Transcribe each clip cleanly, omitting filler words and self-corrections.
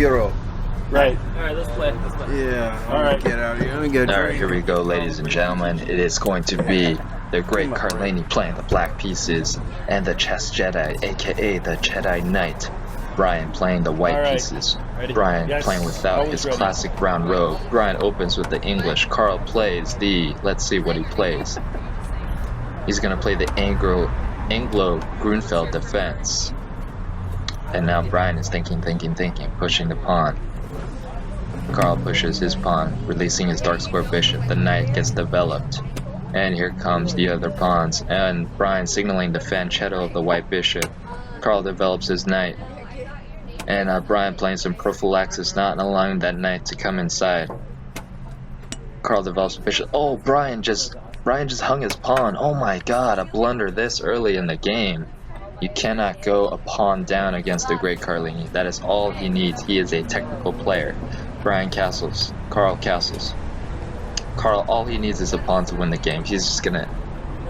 hero. Right. Alright, let's play. Yeah. All right. Get out of here. Let me get a Alright, drink. here we go, ladies and gentlemen. It is going to be the great Carlini playing the black pieces, and the chess Jedi, aka the Chedi Knight, Brian playing the white Alright. pieces. Ready? Brian Yes, playing without always his ready. classic brown robe. Brian opens with the English. Carl plays the, let's see what he plays. He's gonna play the Anglo-Grunfeld defense. And now Brian is thinking, pushing the pawn. Carl pushes his pawn, releasing his dark square bishop. The knight gets developed. And here comes the other pawns. And Brian signaling the fanchetto of the white bishop. Carl develops his knight. And Brian playing some prophylaxis, not allowing that knight to come inside. Carl develops bishop. Oh, Brian just hung his pawn. Oh my god, a blunder this early in the game. You cannot go a pawn down against the great Carlini. That is all he needs. He is a technical player. Brian castles. Carl castles. Carl, all he needs is a pawn to win the game. He's just gonna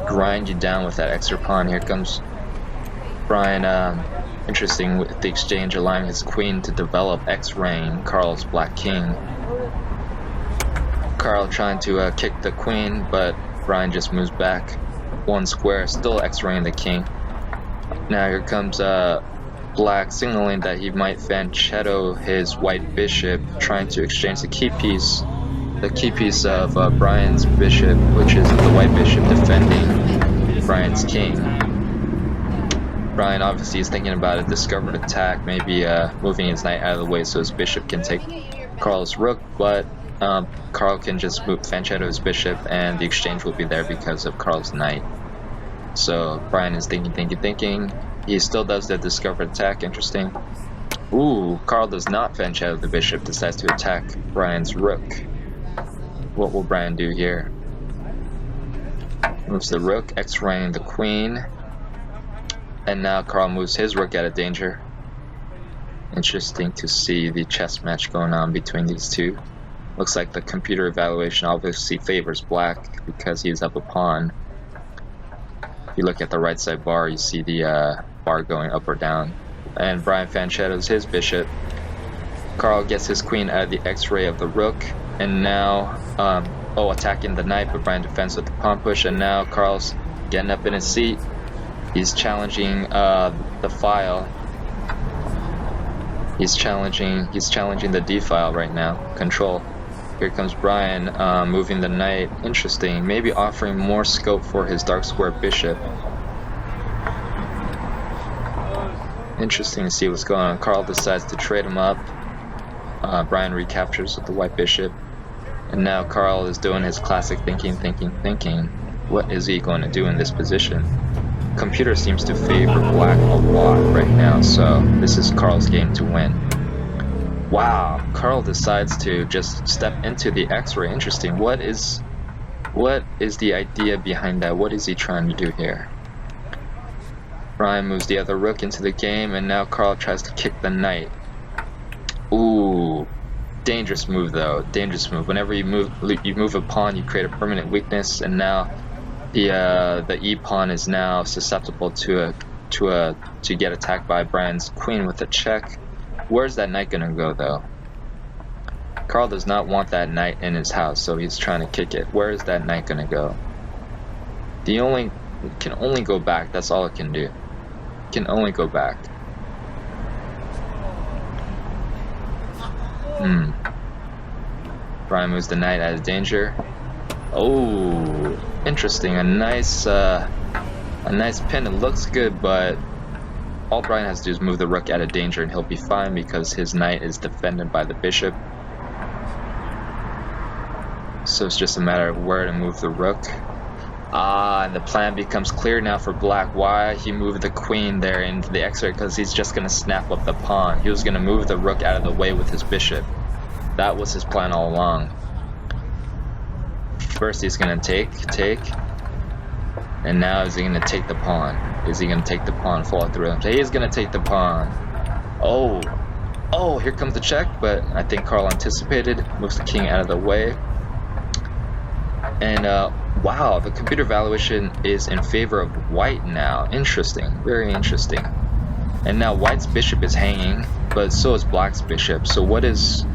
grind you down with that extra pawn. Here comes Brian. Interesting with the exchange, allowing his queen to develop X-raying Carl's black king. Carl trying to kick the queen, but Brian just moves back one square, still X-raying the king. Now here comes black, signaling that he might fanchetto his white bishop, trying to exchange the key piece of Brian's bishop, which is the white bishop defending Brian's king. Brian obviously is thinking about a discovered attack, maybe moving his knight out of the way so his bishop can take Carl's rook, but Carl can just fanchetto his bishop and the exchange will be there because of Carl's knight. So Brian is thinking. He still does the discovered attack. Interesting. Ooh, Carl does not fanchetto the bishop, decides to attack Brian's rook. What will Brian do here? Moves the rook, X-raying the queen. And now Carl moves his rook out of danger. Interesting to see the chess match going on between these two. Looks like the computer evaluation obviously favors black because he's up a pawn. If you look at the right side bar, you see the bar going up or down. And Brian fanchettos his bishop. Carl gets his queen out of the X-ray of the rook. And now, attacking the knight, but Brian defends with the pawn push. And now Carl's getting up in his seat. He's challenging the file. He's challenging the D file right now. Control. Here comes Brian moving the knight. Interesting. Maybe offering more scope for his dark square bishop. Interesting to see what's going on. Carl decides to trade him up. Brian recaptures with the white bishop. And now Carl is doing his classic thinking. What is he going to do in this position? Computer seems to favor black a lot right now, so this is Carl's game to win. Wow, Carl decides to just step into the X-ray. Interesting. What is the idea behind that? What is he trying to do here? Brian moves the other rook into the game, and now Carl tries to kick the knight. Ooh, dangerous move though. Dangerous move. Whenever you move a pawn, you create a permanent weakness, and now the E pawn is now susceptible to get attacked by Brian's queen with a check. Where's that knight gonna go though? Carl does not want that knight in his house, so he's trying to kick it. Where is that knight gonna go? It can only go back. That's all it can do. It can only go back. Brian moves the knight out of danger. Oh, interesting. A nice pin. It looks good, but all Brian has to do is move the rook out of danger and he'll be fine because his knight is defended by the bishop. So it's just a matter of where to move the rook. And the plan becomes clear now for black. Why he moved the queen there into the X-ray? Because he's just going to snap up the pawn. He was going to move the rook out of the way with his bishop. That was his plan all along. First he's going to take. And now is he going to take the pawn? Is he going to take the pawn and follow through? He is going to take the pawn. Oh, here comes the check, but I think Carl anticipated, moves the king out of the way. And wow, the computer valuation is in favor of white now. Interesting, very interesting. And now white's bishop is hanging. but so is black's bishop. So what is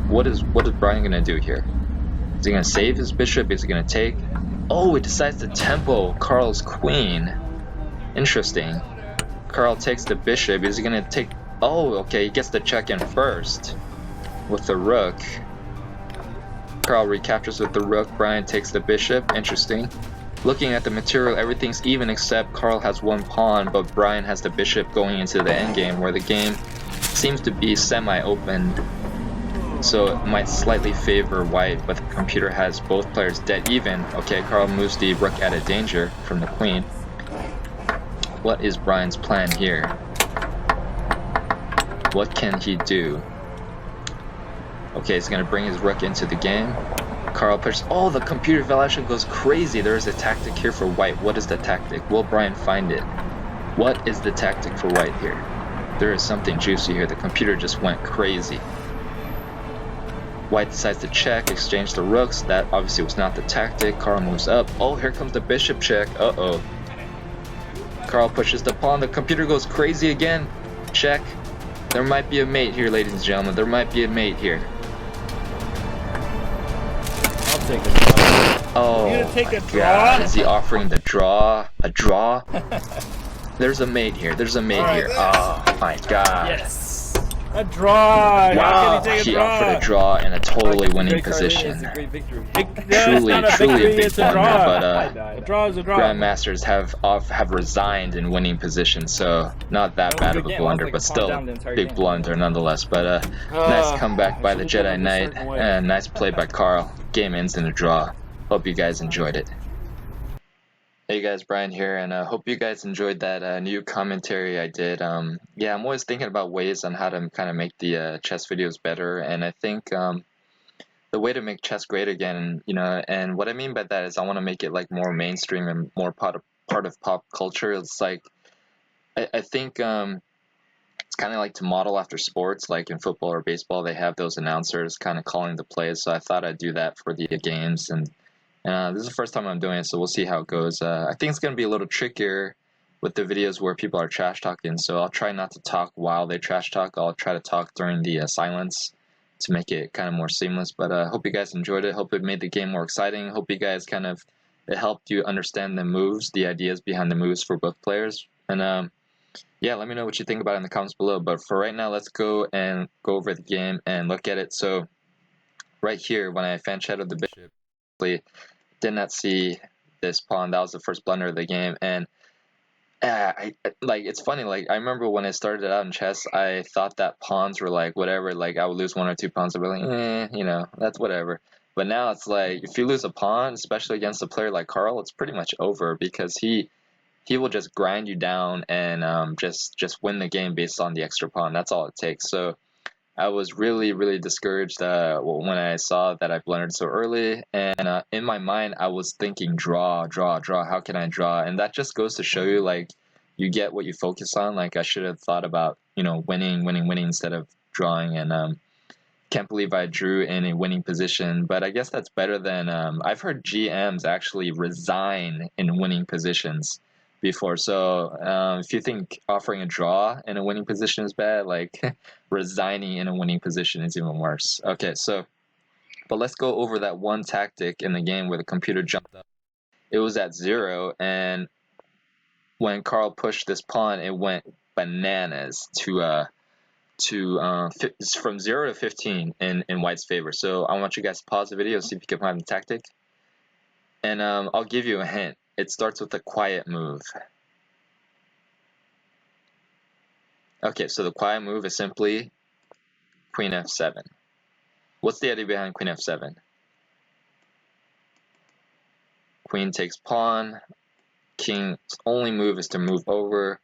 Brian gonna do here? Is he gonna save his bishop? Is he gonna take? Oh, it decides to tempo Carl's queen. Interesting. Carl takes the bishop. Is he gonna take? Oh, okay. He gets the check in first with the rook. Carl recaptures with the rook. Brian takes the bishop. Interesting. Looking at the material, everything's even except Carl has one pawn, but Brian has the bishop going into the endgame, where the game seems to be semi-open. So it might slightly favor white, but the computer has both players dead even. Okay, Carl moves the rook out of danger from the queen. What is Brian's plan here? What can he do? Okay, he's gonna bring his rook into the game. Carl pushes. Oh, the computer evaluation goes crazy. There is a tactic here for white. What is the tactic? Will Brian find it? What is the tactic for white here? There is something juicy here. The computer just went crazy. White decides to check, exchange the rooks. That obviously was not the tactic. Carl moves up. Oh, here comes the bishop check. Uh-oh. Carl pushes the pawn. The computer goes crazy again. Check. There might be a mate here, ladies and gentlemen. There might be a mate here. I'll take a draw. Oh, you gonna take a draw? God. Is he offering the draw? A draw? There's a mate here. There's a mate here. Oh, my God. Yes. A draw. Wow, he offered a draw in a totally winning position. It's a great victory. Truly a big blunder, but a draw is a draw. grandmasters have resigned in winning positions, so not that bad of a blunder, but still big blunder nonetheless. But nice comeback by the Jedi Knight, and nice play by Carl. Game ends in a draw. Hope you guys enjoyed it. Hey guys, Brian here, and hope you guys enjoyed that new commentary I did. Yeah, I'm always thinking about ways on how to kind of make the chess videos better, and I think the way to make chess great again, and what I mean by that is I want to make it like more mainstream and more part of pop culture. It's like I think it's kind of like to model after sports, like in football or baseball, they have those announcers kind of calling the plays. So I thought I'd do that for the games, and this is the first time I'm doing it, so we'll see how it goes. I think it's going to be a little trickier with the videos where people are trash talking, so I'll try not to talk while they trash talk. I'll try to talk during the silence to make it kind of more seamless. But I hope you guys enjoyed it. Hope it made the game more exciting. Hope you guys it helped you understand the moves, the ideas behind the moves for both players. And yeah, let me know what you think about it in the comments below. But for right now, let's go over the game and look at it. So right here, when I fan shadowed the bishop, did not see this pawn. That was the first blunder of the game, and it's funny. Like I remember when I started out in chess, I thought that pawns were like whatever. Like I would lose 1 or 2 pawns, I'd be like, that's whatever. But now it's like if you lose a pawn, especially against a player like Carl, it's pretty much over because he will just grind you down and just win the game based on the extra pawn. That's all it takes. So I was really, really discouraged when I saw that I blundered so early, and in my mind I was thinking draw, draw, draw. How can I draw? And that just goes to show you, like, you get what you focus on. Like I should have thought about winning, winning, winning instead of drawing. And can't believe I drew in a winning position, but I guess that's better than I've heard GMs actually resign in winning positions before. So if you think offering a draw in a winning position is bad, like resigning in a winning position is even worse. Okay, but let's go over that one tactic in the game where the computer jumped up. It was at 0, and when Carl pushed this pawn, it went bananas from 0 to 15 in white's favor. So I want you guys to pause the video, see if you can find the tactic, and I'll give you a hint. It starts with a quiet move. Okay, so the quiet move is simply Queen F7. What's the idea behind Queen F7? Queen takes pawn. King's only move is to move over.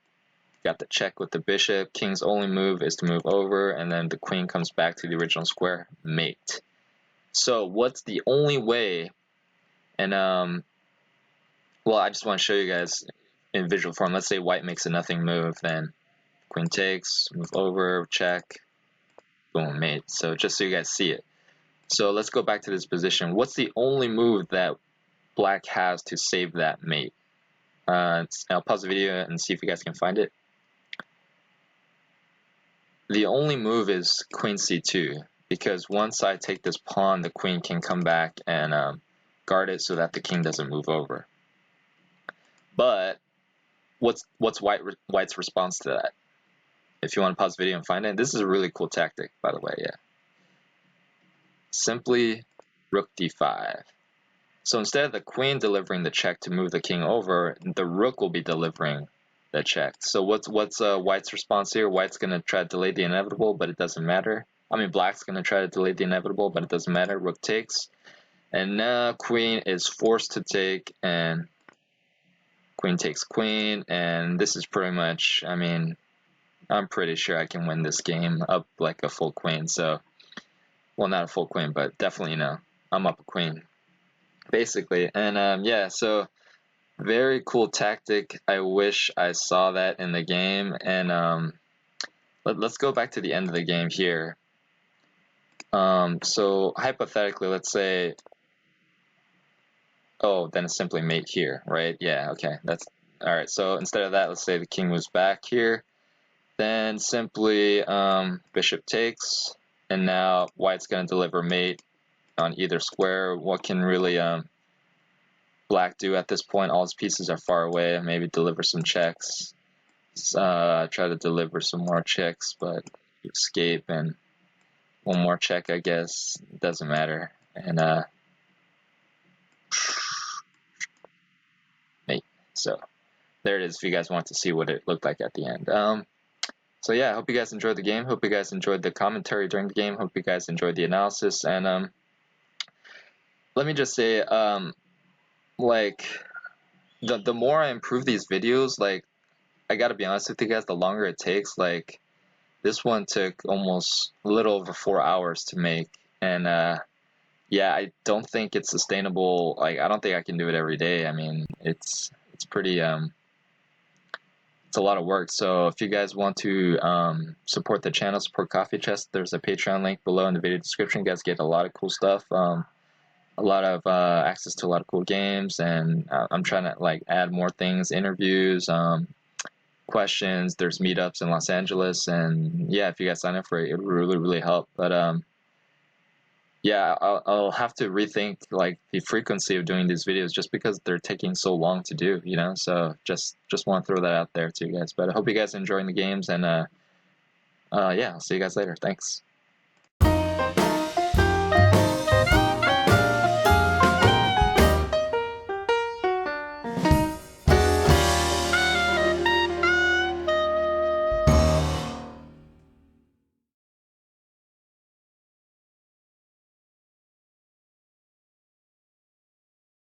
Got the check with the bishop. King's only move is to move over, and then the queen comes back to the original square. Mate. So what's the only way? And well, I just want to show you guys in visual form. Let's say white makes a nothing move, then queen takes, move over, check, boom, mate. So just so you guys see it. So let's go back to this position. What's the only move that black has to save that mate? I'll pause the video and see if you guys can find it. the only move is queen c2, because once I take this pawn, the queen can come back and guard it so that the king doesn't move over. But what's White's response to that? If you want to pause the video and find it, this is a really cool tactic, by the way. Yeah, simply rook d5. So instead of the queen delivering the check to move the king over, the rook will be delivering the check. So what's White's response here? White's going to try to delay the inevitable, but it doesn't matter. I mean, Black's going to try to delay the inevitable, but it doesn't matter. Rook takes, and now queen is forced to take, and queen takes queen, and this is pretty much, I mean, I'm pretty sure I can win this game up like a full queen. So, well, not a full queen, but definitely, you know, I'm up a queen, basically. And yeah, so very cool tactic. I wish I saw that in the game. And let's go back to the end of the game here. So hypothetically, let's say, oh, then it's simply mate here, right? Yeah, okay, that's all right. So instead of that, let's say the king moves back here. Then simply bishop takes, and now White's going to deliver mate on either square. What can really Black do at this point? All his pieces are far away. Maybe deliver some checks. Try to deliver some more checks, but escape, and one more check, I guess. It doesn't matter. And mate. So there it is if you guys want to see what it looked like at the end. So yeah, I hope you guys enjoyed the game. Hope you guys enjoyed the commentary during the game. Hope you guys enjoyed the analysis. And let me just say, like, the more I improve these videos, like, I gotta be honest with you guys, the longer it takes. Like, this one took almost a little over 4 hours to make, and yeah, I don't think it's sustainable. Like, I don't think I can do it every day. I mean, it's pretty it's a lot of work. So if you guys want to support the channel, support Coffee Chest, there's a Patreon link below in the video description. You guys get a lot of cool stuff, a lot of access to a lot of cool games, and I'm trying to like add more things, interviews, questions. There's meetups in Los Angeles, and yeah, if you guys sign up for it, it would really help. But yeah, I'll have to rethink like the frequency of doing these videos, just because they're taking so long to do, you know. So just want to throw that out there to you guys. But I hope you guys are enjoying the games, and yeah, I'll see you guys later. Thanks.